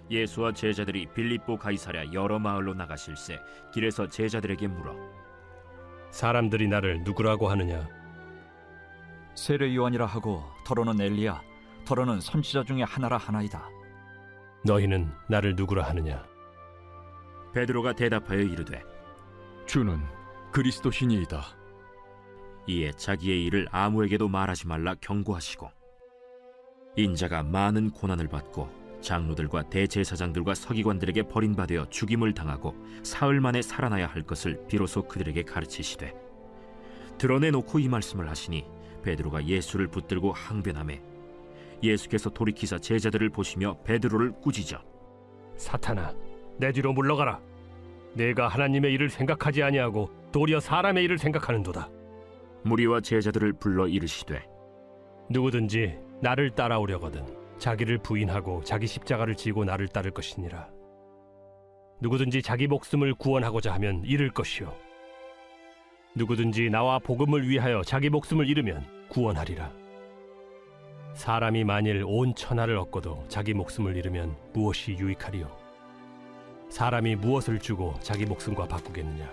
예수와 제자들이 빌립보 가이사랴 여러 마을로 나가실새 길에서 제자들에게 물어 사람들이 나를 누구라고 하느냐? 세례 요한이라 하고 더러는 엘리야, 더러는 선지자 중에 하나라 하나이다. 너희는 나를 누구라 하느냐? 베드로가 대답하여 이르되 주는 그리스도시니이다. 이에 자기의 일을 아무에게도 말하지 말라 경고하시고 인자가 많은 고난을 받고 장로들과 대제사장들과 서기관들에게 버림받아 죽임을 당하고 사흘 만에 살아나야 할 것을 비로소 그들에게 가르치시되 드러내놓고 이 말씀을 하시니 베드로가 예수를 붙들고 항변하매 예수께서 돌이키사 제자들을 보시며 베드로를 꾸짖어 사탄아, 내 뒤로 물러가라. 내가 하나님의 일을 생각하지 아니하고 도리어 사람의 일을 생각하는도다. 무리와 제자들을 불러 이르시되 누구든지 나를 따라오려거든 자기를 부인하고 자기 십자가를 지고 나를 따를 것이니라. 누구든지 자기 목숨을 구원하고자 하면 잃을 것이요 누구든지 나와 복음을 위하여 자기 목숨을 잃으면 구원하리라. 사람이 만일 온 천하를 얻고도 자기 목숨을 잃으면 무엇이 유익하리요? 사람이 무엇을 주고 자기 목숨과 바꾸겠느냐?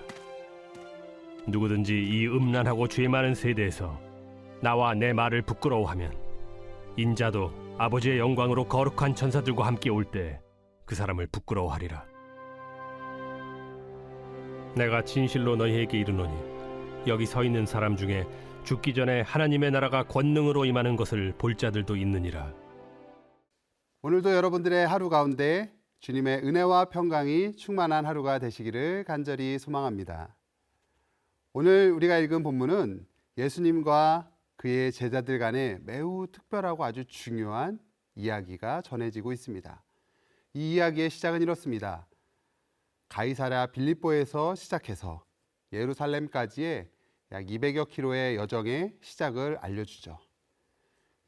누구든지 이 음란하고 죄 많은 세대에서 나와 내 말을 부끄러워하면 인자도 아버지의 영광으로 거룩한 천사들과 함께 올 때 그 사람을 부끄러워하리라. 내가 진실로 너희에게 이르노니 여기 서 있는 사람 중에 죽기 전에 하나님의 나라가 권능으로 임하는 것을 볼 자들도 있느니라. 오늘도 여러분들의 하루 가운데 주님의 은혜와 평강이 충만한 하루가 되시기를 간절히 소망합니다. 오늘 우리가 읽은 본문은 예수님과 그의 제자들 간에 매우 특별하고 아주 중요한 이야기가 전해지고 있습니다. 이 이야기의 시작은 이렇습니다. 가이사랴 빌립보에서 시작해서 예루살렘까지의 약 200여 킬로의 여정의 시작을 알려주죠.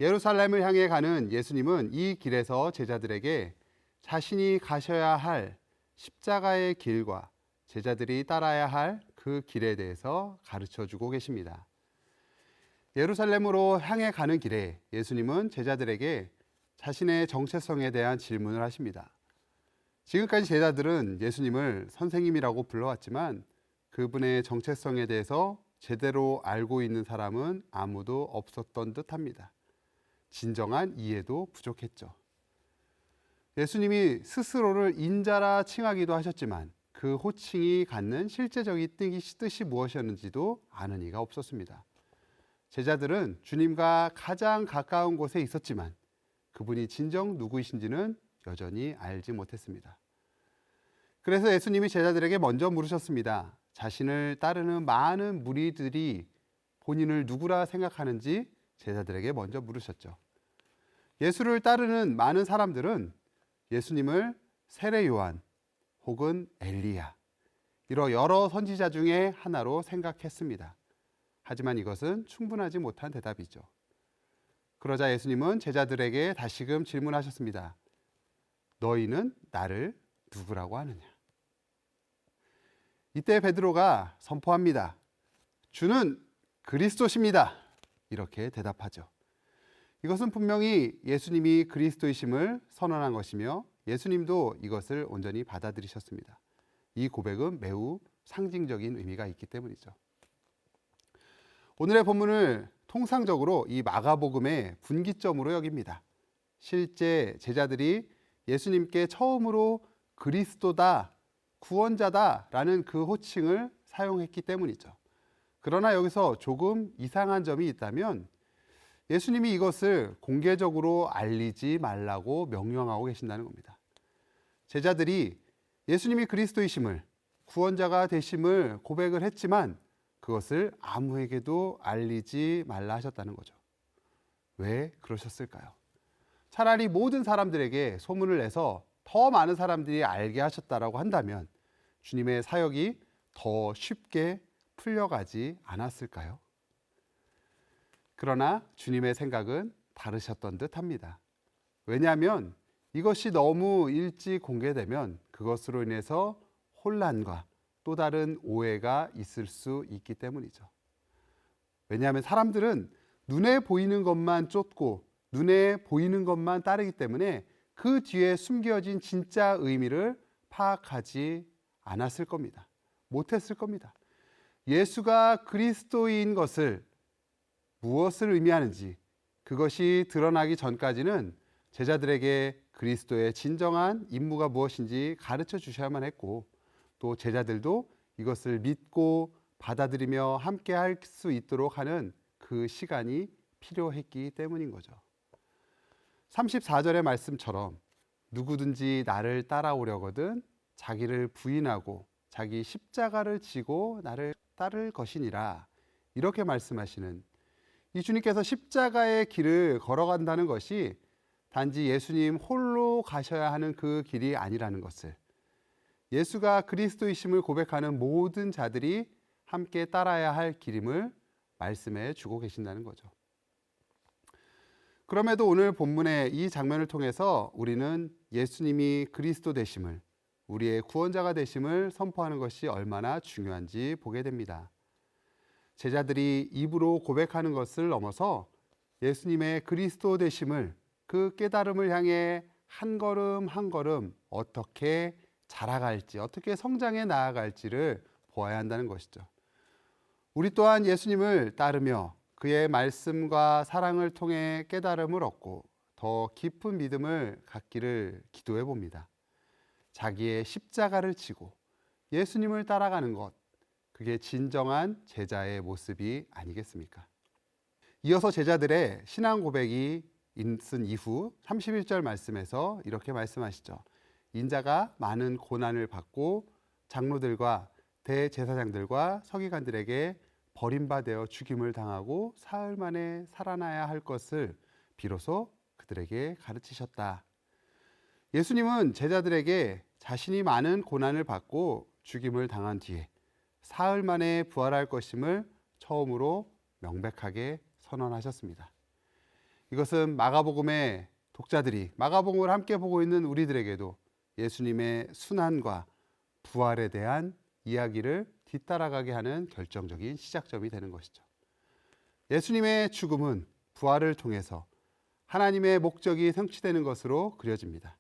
예루살렘을 향해 가는 예수님은 이 길에서 제자들에게 자신이 가셔야 할 십자가의 길과 제자들이 따라야 할 그 길에 대해서 가르쳐주고 계십니다. 예루살렘으로 향해 가는 길에 예수님은 제자들에게 자신의 정체성에 대한 질문을 하십니다. 지금까지 제자들은 예수님을 선생님이라고 불러왔지만 그분의 정체성에 대해서 제대로 알고 있는 사람은 아무도 없었던 듯합니다. 진정한 이해도 부족했죠. 예수님이 스스로를 인자라 칭하기도 하셨지만 그 호칭이 갖는 실제적인 뜻이 무엇이었는지도 아는 이가 없었습니다. 제자들은 주님과 가장 가까운 곳에 있었지만 그분이 진정 누구이신지는 여전히 알지 못했습니다. 그래서 예수님이 제자들에게 먼저 물으셨습니다. 자신을 따르는 많은 무리들이 본인을 누구라 생각하는지 제자들에게 먼저 물으셨죠. 예수를 따르는 많은 사람들은 예수님을 세례 요한 혹은 엘리야, 이런 여러 선지자 중에 하나로 생각했습니다. 하지만 이것은 충분하지 못한 대답이죠. 그러자 예수님은 제자들에게 다시금 질문하셨습니다. 너희는 나를 누구라고 하느냐? 이때 베드로가 선포합니다. 주는 그리스도십니다. 이렇게 대답하죠. 이것은 분명히 예수님이 그리스도이심을 선언한 것이며 예수님도 이것을 온전히 받아들이셨습니다. 이 고백은 매우 상징적인 의미가 있기 때문이죠. 오늘의 본문을 통상적으로 이 마가복음의 분기점으로 여깁니다. 실제 제자들이 예수님께 처음으로 그리스도다, 구원자다라는 그 호칭을 사용했기 때문이죠. 그러나 여기서 조금 이상한 점이 있다면 예수님이 이것을 공개적으로 알리지 말라고 명령하고 계신다는 겁니다. 제자들이 예수님이 그리스도이심을, 구원자가 되심을 고백을 했지만 그것을 아무에게도 알리지 말라 하셨다는 거죠. 왜 그러셨을까요? 차라리 모든 사람들에게 소문을 내서 더 많은 사람들이 알게 하셨다라고 한다면 주님의 사역이 더 쉽게 풀려가지 않았을까요? 그러나 주님의 생각은 다르셨던 듯합니다. 왜냐하면 이것이 너무 일찍 공개되면 그것으로 인해서 혼란과 또 다른 오해가 있을 수 있기 때문이죠. 왜냐하면 사람들은 눈에 보이는 것만 쫓고 눈에 보이는 것만 따르기 때문에 그 뒤에 숨겨진 진짜 의미를 파악하지 않았을 겁니다. 못했을 겁니다. 예수가 그리스도인 것을 무엇을 의미하는지 그것이 드러나기 전까지는 제자들에게 그리스도의 진정한 임무가 무엇인지 가르쳐 주셔야만 했고, 또 제자들도 이것을 믿고 받아들이며 함께 할 수 있도록 하는 그 시간이 필요했기 때문인 거죠. 34절의 말씀처럼 누구든지 나를 따라오려거든 자기를 부인하고 자기 십자가를 지고 나를 따를 것이니라, 이렇게 말씀하시는 이 주님께서 십자가의 길을 걸어간다는 것이 단지 예수님 홀로 가셔야 하는 그 길이 아니라는 것을, 예수가 그리스도이심을 고백하는 모든 자들이 함께 따라야 할 길임을 말씀해 주고 계신다는 거죠. 그럼에도 오늘 본문의 이 장면을 통해서 우리는 예수님이 그리스도 되심을, 우리의 구원자가 되심을 선포하는 것이 얼마나 중요한지 보게 됩니다. 제자들이 입으로 고백하는 것을 넘어서 예수님의 그리스도 되심을, 그 깨달음을 향해 한 걸음 한 걸음 어떻게 자라갈지, 어떻게 성장해 나아갈지를 보아야 한다는 것이죠. 우리 또한 예수님을 따르며 그의 말씀과 사랑을 통해 깨달음을 얻고 더 깊은 믿음을 갖기를 기도해 봅니다. 자기의 십자가를 지고 예수님을 따라가는 것, 그게 진정한 제자의 모습이 아니겠습니까? 이어서 제자들의 신앙 고백이 있은 이후 31절 말씀에서 이렇게 말씀하시죠. 인자가 많은 고난을 받고 장로들과 대제사장들과 서기관들에게 버림받아 죽임을 당하고 사흘 만에 살아나야 할 것을 비로소 그들에게 가르치셨다. 예수님은 제자들에게 자신이 많은 고난을 받고 죽임을 당한 뒤에 사흘 만에 부활할 것임을 처음으로 명백하게 선언하셨습니다. 이것은 마가복음의 독자들이 마가복음을 함께 보고 있는 우리들에게도 예수님의 순환과 부활에 대한 이야기를 뒤따라가게 하는 결정적인 시작점이 되는 것이죠. 예수님의 죽음은 부활을 통해서 하나님의 목적이 성취되는 것으로 그려집니다.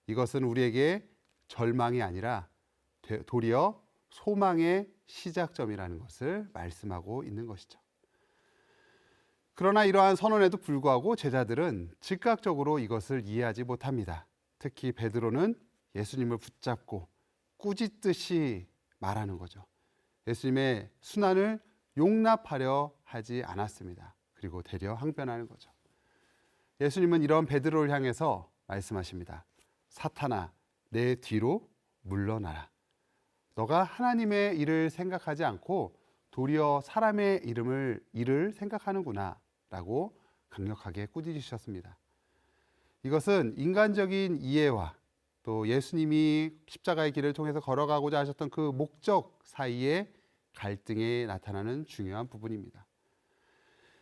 이것은 우리에게 절망이 아니라 도리어 소망의 시작점이라는 것을 말씀하고 있는 것이죠. 그러나 이러한 선언에도 불구하고 제자들은 즉각적으로 이것을 이해하지 못합니다. 특히 베드로는 예수님을 붙잡고 꾸짖듯이 말하는 거죠. 예수님의 순환을 용납하려 하지 않았습니다. 그리고 되려 항변하는 거죠. 예수님은 이런 베드로를 향해서 말씀하십니다. 사탄아, 내 뒤로 물러나라. 너가 하나님의 일을 생각하지 않고 도리어 사람의 일을 생각하는구나 라고 강력하게 꾸짖으셨습니다. 이것은 인간적인 이해와 또 예수님이 십자가의 길을 통해서 걸어가고자 하셨던 그 목적 사이의 갈등에 나타나는 중요한 부분입니다.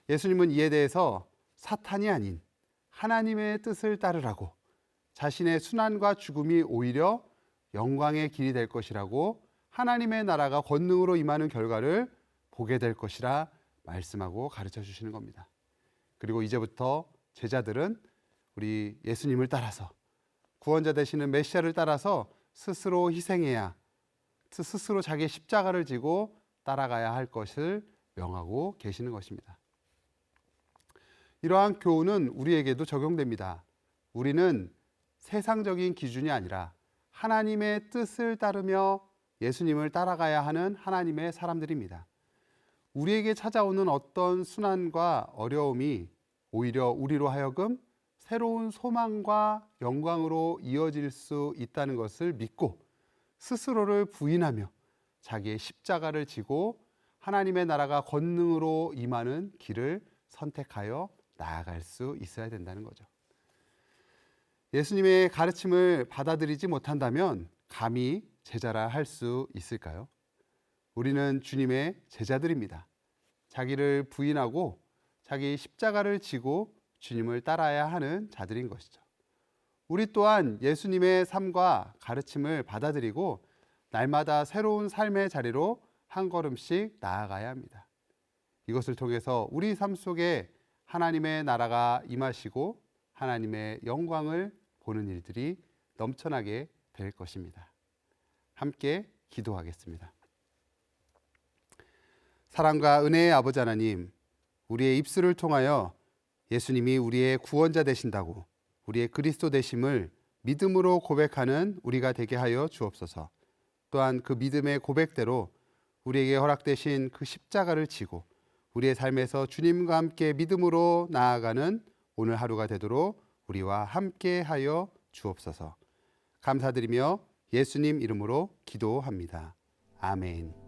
예수님은 이에 대해서 사탄이 아닌 하나님의 뜻을 따르라고, 자신의 순환과 죽음이 오히려 영광의 길이 될 것이라고, 하나님의 나라가 권능으로 임하는 결과를 보게 될 것이라 말씀하고 가르쳐 주시는 겁니다. 그리고 이제부터 제자들은 우리 예수님을 따라서, 구원자 되시는 메시아를 따라서 스스로 희생해야, 스스로 자기의 십자가를 지고 따라가야 할 것을 명하고 계시는 것입니다. 이러한 교훈은 우리에게도 적용됩니다. 우리는 세상적인 기준이 아니라 하나님의 뜻을 따르며 예수님을 따라가야 하는 하나님의 사람들입니다. 우리에게 찾아오는 어떤 순환과 어려움이 오히려 우리로 하여금 새로운 소망과 영광으로 이어질 수 있다는 것을 믿고 스스로를 부인하며 자기의 십자가를 지고 하나님의 나라가 권능으로 임하는 길을 선택하여 나아갈 수 있어야 된다는 거죠. 예수님의 가르침을 받아들이지 못한다면 감히 제자라 할 수 있을까요? 우리는 주님의 제자들입니다. 자기를 부인하고 자기 십자가를 지고 주님을 따라야 하는 자들인 것이죠. 우리 또한 예수님의 삶과 가르침을 받아들이고 날마다 새로운 삶의 자리로 한 걸음씩 나아가야 합니다. 이것을 통해서 우리 삶 속에 하나님의 나라가 임하시고 하나님의 영광을 보는 일들이 넘쳐나게 될 것입니다. 함께 기도하겠습니다. 사랑과 은혜의 아버지 하나님, 우리의 입술을 통하여 예수님이 우리의 구원자 되신다고, 우리의 그리스도 되심을 믿음으로 고백하는 우리가 되게 하여 주옵소서. 또한 그 믿음의 고백대로 우리에게 허락되신 그 십자가를 지고 우리의 삶에서 주님과 함께 믿음으로 나아가는 오늘 하루가 되도록 우리와 함께 하여 주옵소서. 감사드리며 예수님 이름으로 기도합니다. 아멘.